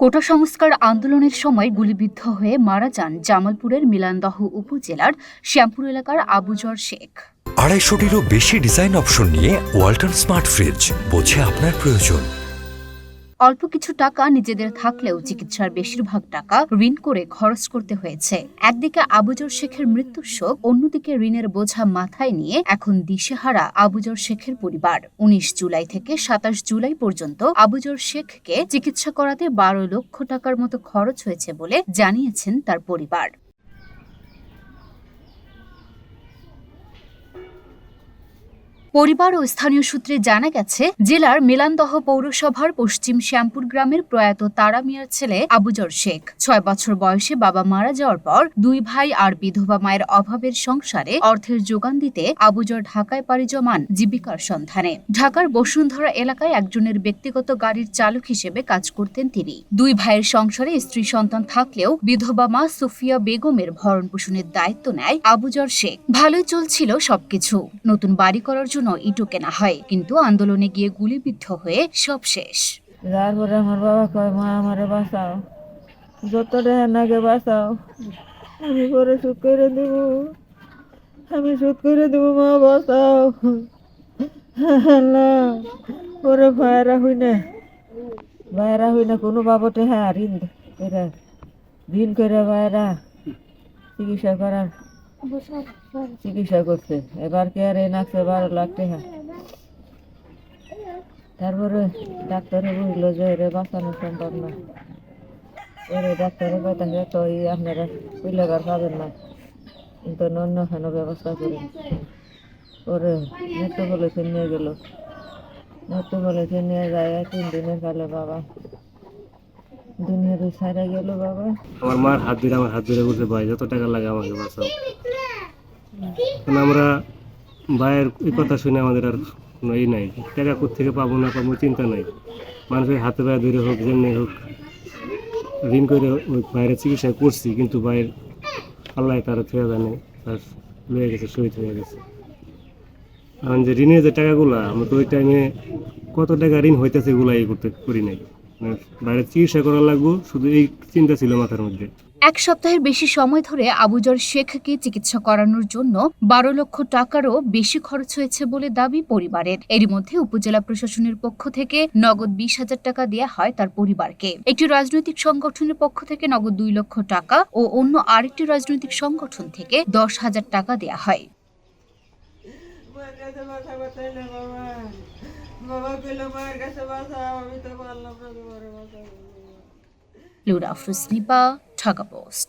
কোটা সংস্কার আন্দোলনের সময় গুলিবিদ্ধ হয়ে মারা যান জামালপুরের মিলানদহ উপজেলার শ্যামপুর এলাকার আবুজর শেখ। 250-টিরও বেশি ডিজাইন অপশন নিয়ে ওয়ালটন স্মার্ট ফ্রিজ, বোঝে আপনার প্রয়োজন। অল্প কিছু টাকা নিজেদের থাকলেও চিকিৎসার বেশিরভাগ টাকা ঋণ করে খরচ করতে হয়েছে। একদিকে আবুজর শেখের মৃত্যুর শোক, অন্যদিকে ঋণের বোঝা মাথায় নিয়ে এখন দিশেহারা আবুজর শেখের পরিবার। 19 জুলাই থেকে 27 জুলাই পর্যন্ত আবুজর শেখকে চিকিৎসা করাতে 12 লক্ষ টাকার মতো খরচ হয়েছে বলে জানিয়েছেন তার পরিবার। পরিবার ও স্থানীয় সূত্রে জানা গেছে, জেলার মিলানদহ পৌরসভার পশ্চিম শ্যামপুর গ্রামের প্রয়াত তারা মিয়ার ছেলে আবুজর শেখ 6 বছর বয়সে বাবা মারা যাওয়ার পর দুই ভাই আর বিধবা মায়ের অভাবের সংসারে অর্থের যোগান দিতে আবুজর ঢাকায় পাড়ি জমান জীবিকার সন্ধানে। ঢাকার বসুন্ধরা এলাকায় একজনের ব্যক্তিগত গাড়ির চালক হিসেবে কাজ করতেন তিনি। দুই ভাইয়ের সংসারে স্ত্রী সন্তান থাকলেও বিধবা মা সুফিয়া বেগমের ভরণ পোষণের দায়িত্ব নেয় আবুজর শেখ। ভালোই চলছিল সবকিছু। নতুন বাড়ি করার জন্য ইটও কেনা হয়, কিন্তু আন্দোলনে গিয়ে গুলিবিদ্ধ হয়ে সব শেষ। তারপরে আমার বাবা কয়, মা আমারে বাঁচাও, যত নাগে বাঁচাও, আমি পরে সুদ করে দেব, আমি সুদ করে দেব, মা বাঁচাও না। পরে ভাইরা হই না কোনো বাবতে, হ্যাঁ ঋণ করে ভাইরা চিকিৎসা করছে। এবার কে আর নাকছে 12 লাখ টাকা। তারপরে ডাক্তারে বুঝলো যে এরে বাঁচানো সম্ভব না। এরে ডাক্তারে কথা তো আপনারা কুইলাগার পাবেন না, কিন্তু অন্য খানো ব্যবস্থা করে পরে মৃত্যু বলেছে নিয়ে গেল। মৃত্যু বলেছে নিয়ে যায় 3 দিনের কালে বাবা দুনিয়া ছাড়া গেল। বাবা আমার মার হাত ধরে বলছে, ভাই যত টাকা লাগে আমাকে বাঁচাও। আমরা ভাইয়ের এই কথা শুনে আমাদের আর কোনো ই নাই, টাকা কোথেকে পাবো না পাবো চিন্তা নাই। মানুষের হাতে পায়ে ধরে হোক, যেমনি হোক ঋণ করে ওই ভাইয়ের চিকিৎসা করছি, কিন্তু ভাইয়ের আল্লাহ তারা থেকে জানে তার লয়ে গেছে, শহীদ হয়ে গেছে। কারণ যে ঋণের যে টাকাগুলা, আমরা তো ওই টাইমে কত টাকা ঋণ হইতেছে এগুলা করি নাই। বাইরে চিকিৎসা করা লাগবো, শুধু এই চিন্তা ছিল মাথার মধ্যে। এক সপ্তাহের বেশি সময় ধরে আবুজর শেখকে চিকিৎসা করানোর জন্য 12 লক্ষ টাকারও বেশি খরচ হয়েছে বলে দাবি পরিবারের। এরই মধ্যে উপজেলা প্রশাসনের পক্ষ থেকে নগদ 20,000 টাকা দেয়া হয় তার পরিবারকে। একটি রাজনৈতিক সংগঠনের পক্ষ থেকে নগদ 2 লক্ষ টাকা ও অন্য আরেকটি রাজনৈতিক সংগঠন থেকে 10,000 টাকা দেয়া হয়। লুরা আফরোজ নিপা, ঢাকা পোস্ট।